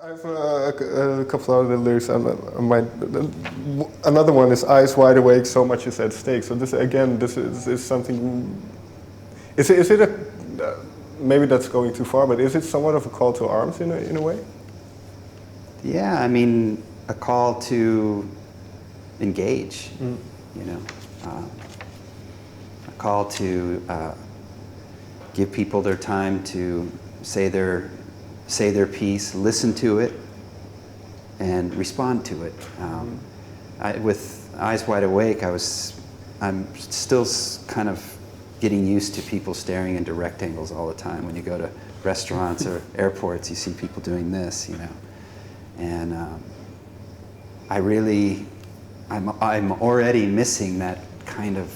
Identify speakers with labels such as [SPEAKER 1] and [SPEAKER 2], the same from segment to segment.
[SPEAKER 1] I have a couple other lyrics. Another one is "Eyes wide awake, so much is at stake." So this is something. Is it a maybe that's going too far, but is it somewhat of a call to arms in a way?
[SPEAKER 2] Yeah, I mean, a call to engage. You know, a call to give people their time to say their piece, listen to it, and respond to it. With Eyes Wide Awake, I'm still kind of getting used to people staring into rectangles all the time. When you go to restaurants or airports, you see people doing this, you know. And I'm already missing that kind of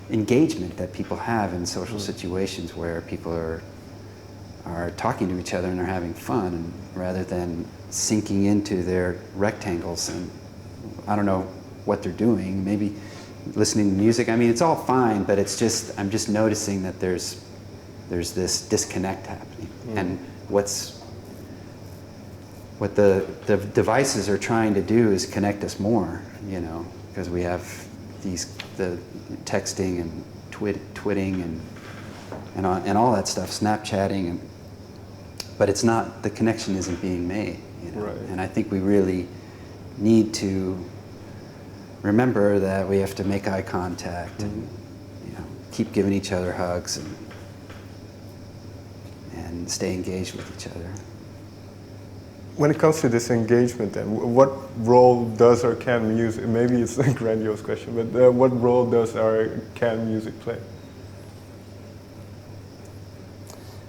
[SPEAKER 2] engagement that people have in social situations where people are talking to each other and are having fun, and rather than sinking into their rectangles. And I don't know what they're doing, maybe listening to music. I mean, it's all fine, but it's just, I'm just noticing that there's this disconnect happening. And what the devices are trying to do is connect us more, you know, because we have the texting and twitting and all that stuff, Snapchatting, but it's not, the connection isn't being made, you know.
[SPEAKER 1] Right.
[SPEAKER 2] And I think we really need to remember that we have to make eye contact and, you know, keep giving each other hugs and stay engaged with each other.
[SPEAKER 1] When it comes to this engagement, then, what role does or can music? Maybe it's a grandiose question, but what role does or can music play?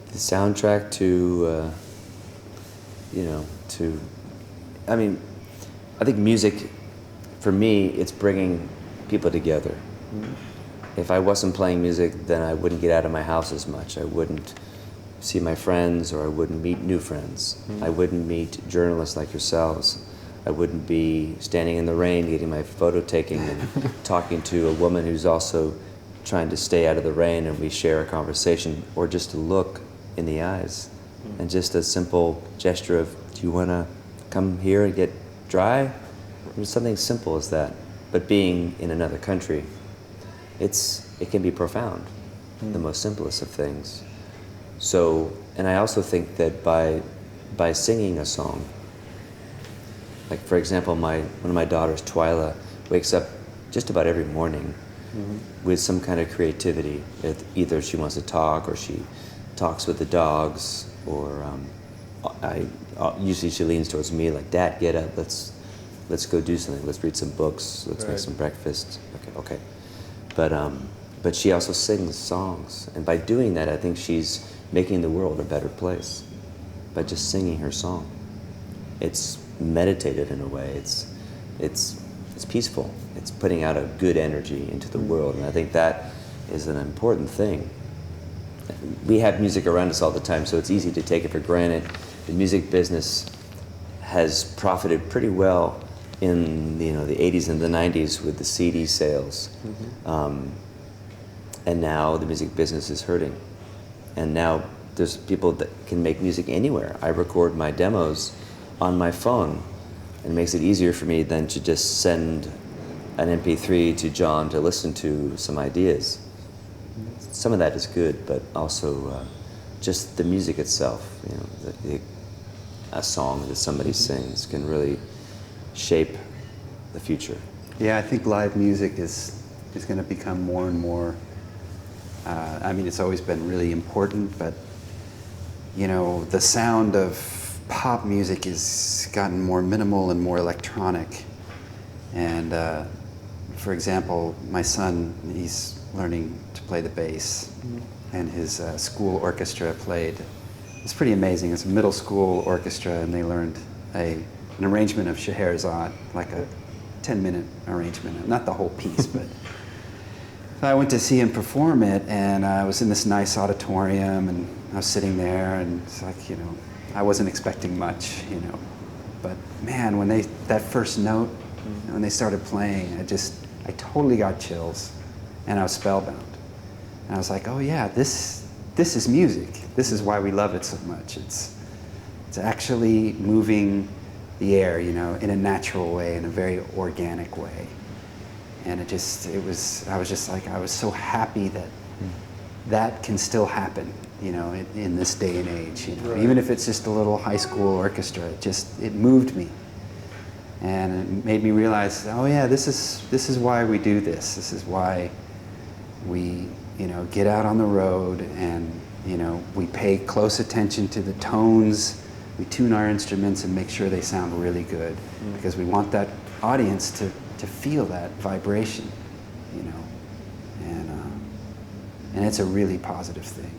[SPEAKER 3] The soundtrack to, I mean, I think music, for me, it's bringing people together. If I wasn't playing music, then I wouldn't get out of my house as much. I wouldn't see my friends, or I wouldn't meet new friends. I wouldn't meet journalists like yourselves. I wouldn't be standing in the rain getting my photo taken and talking to a woman who's also trying to stay out of the rain, and we share a conversation, or just to look in the eyes. And just a simple gesture of, do you want to come here and get dry? There's something simple as that. But being in another country, it can be profound, the most simplest of things. So, and I also think that by singing a song, like for example, one of my daughters, Twyla, wakes up just about every morning with some kind of creativity. Either she wants to talk, or she talks with the dogs, or usually she leans towards me like, "Dad, get up, let's go do something. Let's read some books. Let's make some breakfast." Okay. But she also sings songs, and by doing that, I think she's making the world a better place by just singing her song. It's meditative in a way. It's peaceful. It's putting out a good energy into the world, and I think that is an important thing. We have music around us all the time, so it's easy to take it for granted. The music business has profited pretty well in the 80s and the 90s with the CD sales, and now the music business is hurting. And now there's people that can make music anywhere. I record my demos on my phone, and it makes it easier for me than to just send an MP3 to John to listen to some ideas. Some of that is good, but also just the music itself, a song that somebody sings can really shape the future.
[SPEAKER 2] Yeah, I think live music is going to become more and more, I mean, it's always been really important, but, the sound of pop music has gotten more minimal and more electronic. And, for example, my son, he's learning to play the bass, and his school orchestra played. It's pretty amazing. It's a middle school orchestra, and they learned an arrangement of Scheherazade, like a 10-minute arrangement, not the whole piece, but. So I went to see him perform it, and I was in this nice auditorium, and I was sitting there, and it's like, I wasn't expecting much, but man, when that first note, when they started playing, I totally got chills, and I was spellbound. And I was like, oh yeah, this this is music. This is why we love it so much. It's actually moving the air, you know, in a natural way, in a very organic way. And I was just like, I was so happy that that can still happen, you know, in this day and age, you know.
[SPEAKER 1] Right.
[SPEAKER 2] Even if it's just a little high school orchestra, it moved me. And it made me realize, oh yeah, this is why we do this. This is why we, you know, get out on the road and, you know, we pay close attention to the tones. We tune our instruments and make sure they sound really good, because we want that audience to feel that vibration, you know, and it's a really positive thing.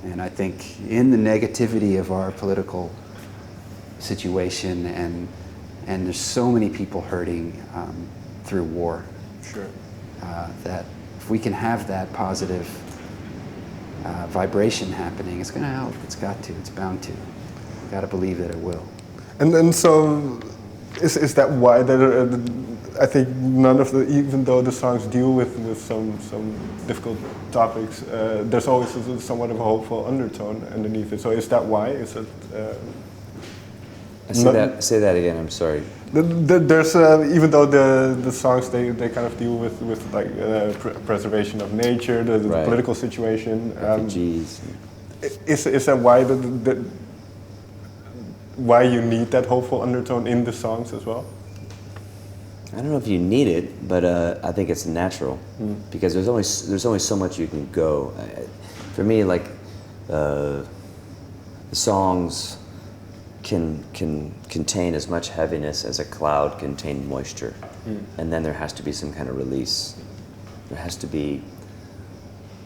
[SPEAKER 2] And I think in the negativity of our political situation, and there's so many people hurting through war,
[SPEAKER 1] Sure.
[SPEAKER 2] that if we can have that positive vibration happening, it's going to help. It's got to. It's bound to. You've got to believe that it will.
[SPEAKER 1] And so, is that why that I think none of even though the songs deal with some difficult topics, there's always somewhat of a hopeful undertone underneath it. So is that why? Is it?
[SPEAKER 3] Say that again. I'm sorry.
[SPEAKER 1] There's even though the songs they kind of deal with like preservation of nature, the
[SPEAKER 3] Right.
[SPEAKER 1] political situation.
[SPEAKER 3] Refugees.
[SPEAKER 1] Is that why why you need that hopeful undertone in the songs as well?
[SPEAKER 3] I don't know if you need it, but I think it's natural, because there's only so much you can go. For me, like the songs can contain as much heaviness as a cloud contained moisture, and then there has to be some kind of release. There has to be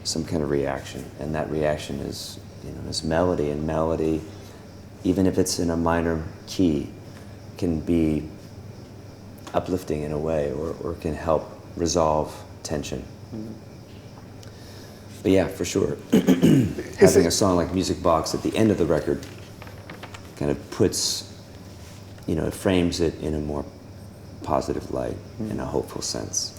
[SPEAKER 3] some kind of reaction, and that reaction is, you know, is melody, and melody, even if it's in a minor key, can be uplifting in a way, or can help resolve tension. But yeah, for sure, having a song like Music Box at the end of the record kind of puts, you know, it frames it in a more positive light, in a hopeful sense.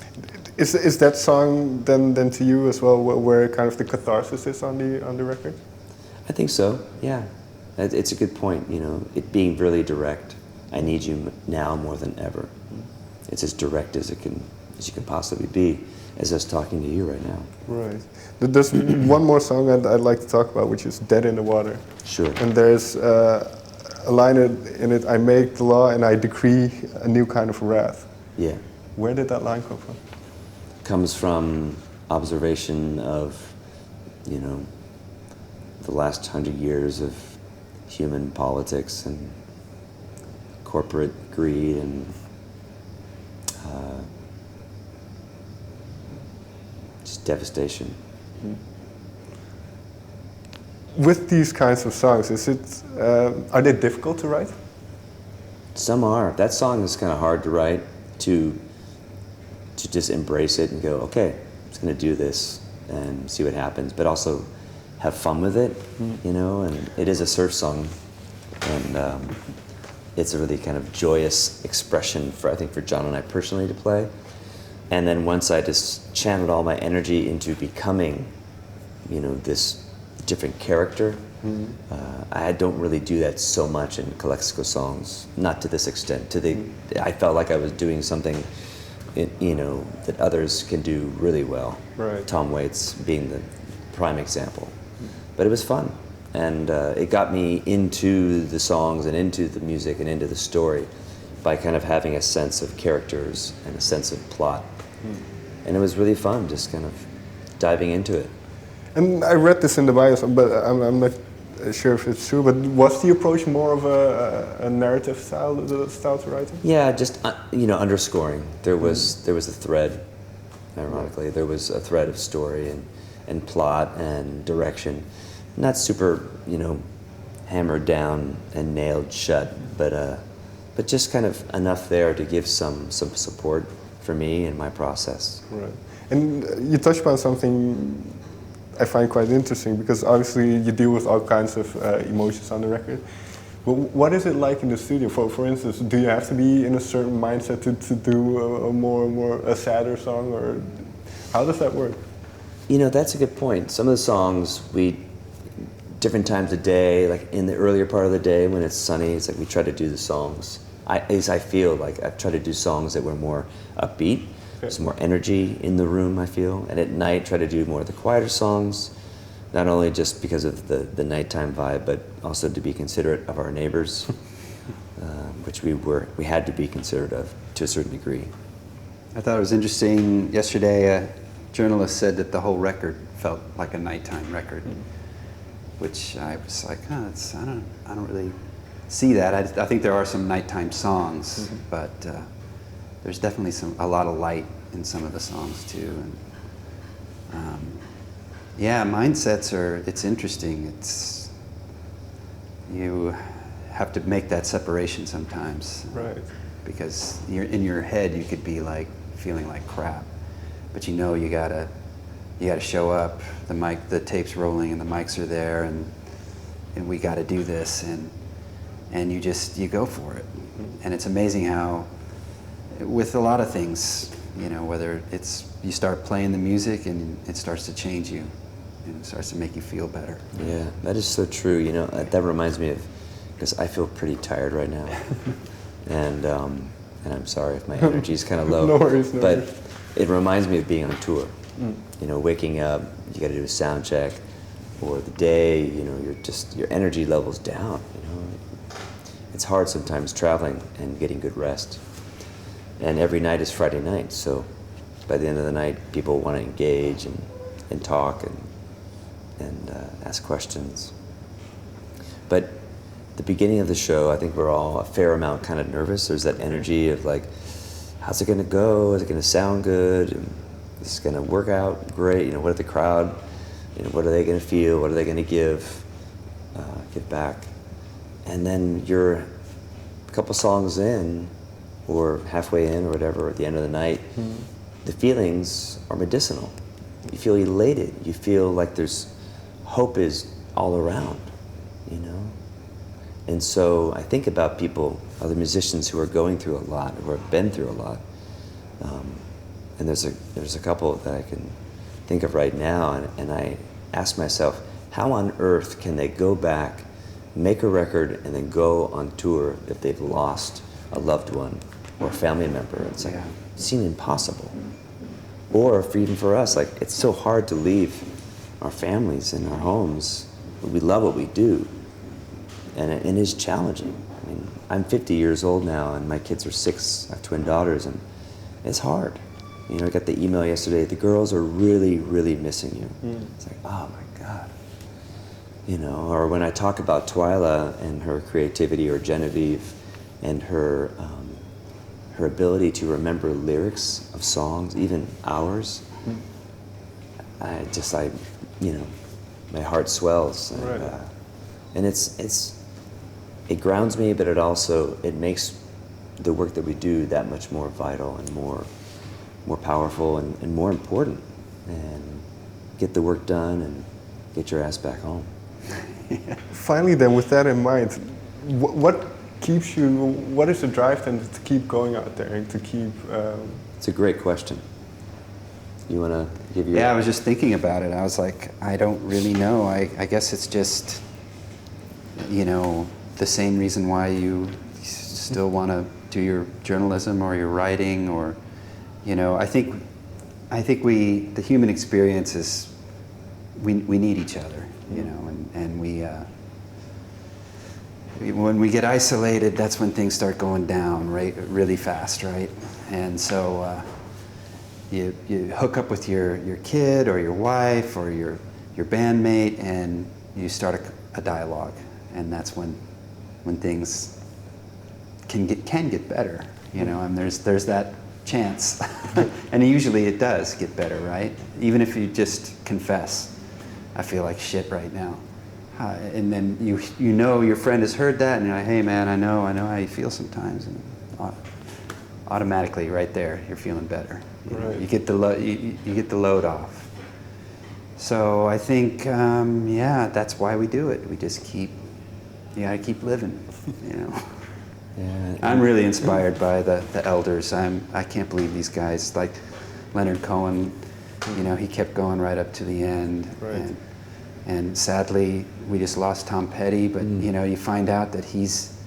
[SPEAKER 1] Is that song then to you as well, where kind of the catharsis is on the record?
[SPEAKER 3] I think so, yeah. It's a good point, you know, it being really direct. I need you now more than ever. It's as direct as you can possibly be, as us talking to you right now.
[SPEAKER 1] Right. There's one more song I'd like to talk about, which is Dead in the Water.
[SPEAKER 3] Sure.
[SPEAKER 1] And there's a line in it, I make the law and I decree a new kind of wrath.
[SPEAKER 3] Yeah.
[SPEAKER 1] Where did that line come from?
[SPEAKER 3] Comes from observation of, you know, the last 100 years of human politics and corporate greed and just devastation.
[SPEAKER 1] With these kinds of songs, are they difficult to write?
[SPEAKER 3] Some are. That song is kind of hard to write, to just embrace it and go, okay, I'm just going to do this and see what happens, but also have fun with it, you know, and it is a surf song, and it's a really kind of joyous expression I think for John and I personally to play. And then once I just channeled all my energy into becoming, you know, this different character, I don't really do that so much in Calexico songs, not to this extent. I felt like I was doing something, you know, that others can do really well.
[SPEAKER 1] Right.
[SPEAKER 3] Tom Waits being the prime example. But it was fun, and it got me into the songs and into the music and into the story by kind of having a sense of characters and a sense of plot. And it was really fun, just kind of diving into it.
[SPEAKER 1] And I read this in the bio, but I'm not sure if it's true, but was the approach more of a narrative style to writing?
[SPEAKER 3] Yeah, just, you know, underscoring. There was a thread, ironically. There was a thread of story and plot and direction. Not super, you know, hammered down and nailed shut, but just kind of enough there to give some support for me in my process.
[SPEAKER 1] Right. And you touched upon something I find quite interesting, because obviously you deal with all kinds of emotions on the record. But what is it like in the studio? For instance, do you have to be in a certain mindset to do a sadder song, or how does that work?
[SPEAKER 3] You know, that's a good point. Some of the songs we different times of day, like in the earlier part of the day when it's sunny, it's like we try to do the songs. I feel like I've tried to do songs that were more upbeat, there's more energy in the room, I feel. And at night, try to do more of the quieter songs, not only just because of the nighttime vibe, but also to be considerate of our neighbors, which we had to be considerate of to a certain degree.
[SPEAKER 2] I thought it was interesting. Yesterday, a journalist said that the whole record felt like a nighttime record, which I was like, I don't really see that. I think there are some nighttime songs, but there's definitely a lot of light in some of the songs too. And yeah, mindsets it's interesting. You have to make that separation sometimes.
[SPEAKER 1] Right.
[SPEAKER 2] Because in your head you could be like feeling like crap, but you know you gotta show up. The tape's rolling and the mics are there, and we gotta do this, and you go for it. And it's amazing how with a lot of things, whether it's you start playing the music and it starts to change you and it starts to make you feel better.
[SPEAKER 3] Yeah, that is so true. That reminds me of, because I feel pretty tired right now. And I'm sorry if my energy is kind of low.
[SPEAKER 1] No worries.
[SPEAKER 3] But it reminds me of being on tour. Waking up, you got to do a sound check, or the day, your energy level's down. It's hard sometimes traveling and getting good rest. And every night is Friday night, so by the end of the night, people want to engage and talk and ask questions. But the beginning of the show, I think we're all a fair amount kind of nervous. There's that energy of like, how's it going to go? Is it going to sound good? Is it going to work out great? What are the crowd? What are they going to feel? What are they going to give back? And then you're a couple songs in, or halfway in, or whatever, at the end of the night, the feelings are medicinal. You feel elated. You feel like there's hope is all around, And so I think about other musicians who are going through a lot, who have been through a lot. And there's a couple that I can think of right now, and I ask myself, how on earth can they go back, make a record, and then go on tour if they've lost a loved one or a family member? It's like, it seems impossible. Or even for us, like, it's so hard to leave our families and our homes. We love what we do. And it is challenging. I mean, I'm 50 years old now, and my kids are 6. I have twin daughters, and it's hard. I got the email yesterday, the girls are really, really missing you. It's like, oh my God. Or when I talk about Twyla and her creativity, or Genevieve and her ability to remember lyrics of songs, even ours, my heart swells. And,
[SPEAKER 1] right.
[SPEAKER 3] And it grounds me, but it makes the work that we do that much more vital and more powerful and more important. And get the work done and get your ass back home.
[SPEAKER 1] Finally then, with that in mind, what is the drive then to keep going out there and to keep...
[SPEAKER 3] It's a great question. You want to give your...
[SPEAKER 2] Yeah, I was just thinking about it. I was like, I don't really know. I guess it's just, the same reason why you still want to do your journalism or your writing, or, I think the human experience is, we need each other, and when we get isolated, that's when things start going down really fast, right? And so you hook up with your kid or your wife or your bandmate, and you start a dialogue, and that's when things can get better, and there's that chance. And usually it does get better, right? Even if you just confess, I feel like shit right now. And then your friend has heard that, and you're like, hey man, I know how you feel sometimes, and automatically right there you're feeling better.
[SPEAKER 1] Right.
[SPEAKER 2] You get the load off. So I think that's why we do it. We just you gotta keep living,
[SPEAKER 3] Yeah,
[SPEAKER 2] I'm really inspired by the elders. I can't believe these guys, like Leonard Cohen, he kept going right up to the end.
[SPEAKER 1] Right.
[SPEAKER 2] And sadly, we just lost Tom Petty, but you know, you find out that he's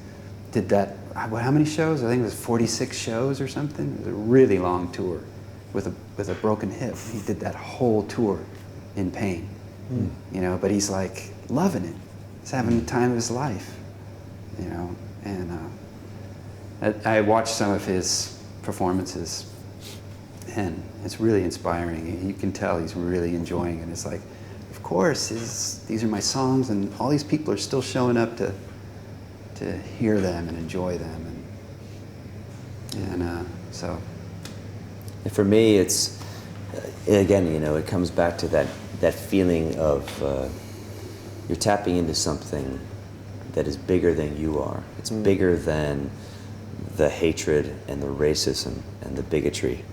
[SPEAKER 2] did that, how many shows? I think it was 46 shows or something. It was a really long tour with a broken hip. He did that whole tour in pain, you know, but he's like loving it. He's having the time of his life, you know. And I watched some of his performances, and it's really inspiring. You can tell he's really enjoying it. It's like, of course, these are my songs, and all these people are still showing up to hear them and enjoy them, and so.
[SPEAKER 3] And for me, it's again, you know, it comes back to that feeling of you're tapping into something that is bigger than you are. It's bigger than the hatred and the racism and the bigotry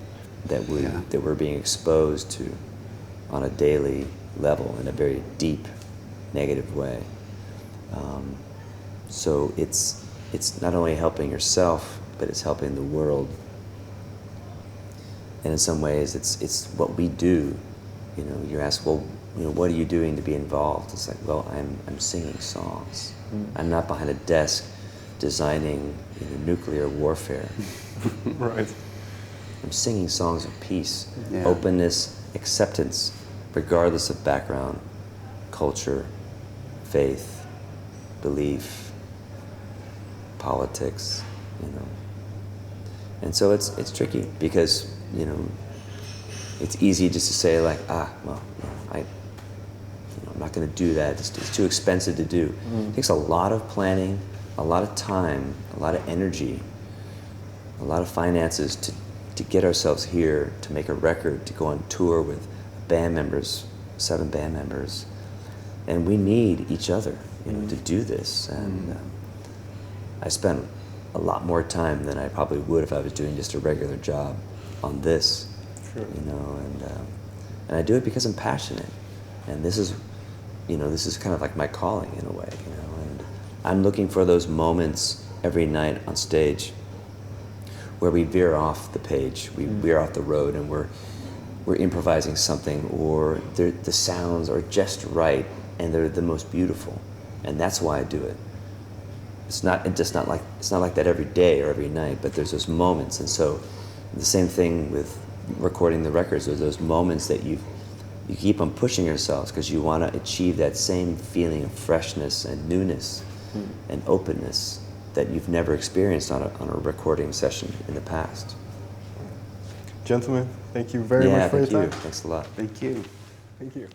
[SPEAKER 3] that we're being exposed to on a daily level in a very deep, negative way. So it's not only helping yourself, but it's helping the world. And in some ways, it's what we do. You know, you ask, well, you know, what are you doing to be involved? It's like, well, I'm singing songs. I'm not behind a desk designing, you know, nuclear warfare.
[SPEAKER 1] Right.
[SPEAKER 3] I'm singing songs of peace, openness, acceptance, regardless of background, culture, faith, belief, politics, you know. And so it's tricky because, you know, it's easy just to say like, well, you know, I'm not going to do that. It's too expensive to do. It takes a lot of planning, a lot of time, a lot of energy, a lot of finances to get ourselves here, to make a record, to go on tour with band members, 7 band members. And we need each other, you know, to do this. And I spent a lot more time than I probably would if I was doing just a regular job on this.
[SPEAKER 1] Sure.
[SPEAKER 3] You know, and I do it because I'm passionate, and this is kind of like my calling in a way, you know. And I'm looking for those moments every night on stage where we veer off the page, we veer off the road, and we're improvising something, or the sounds are just right, and they're the most beautiful, and that's why I do it. It's not like that every day or every night, but there's those moments. And so the same thing with recording the records. There's those moments that you keep on pushing yourselves because you want to achieve that same feeling of freshness and newness and openness that you've never experienced on a recording session in the past.
[SPEAKER 1] Gentlemen, thank you very much for your time.
[SPEAKER 3] Thanks a lot.
[SPEAKER 2] Thank you.
[SPEAKER 1] Thank you.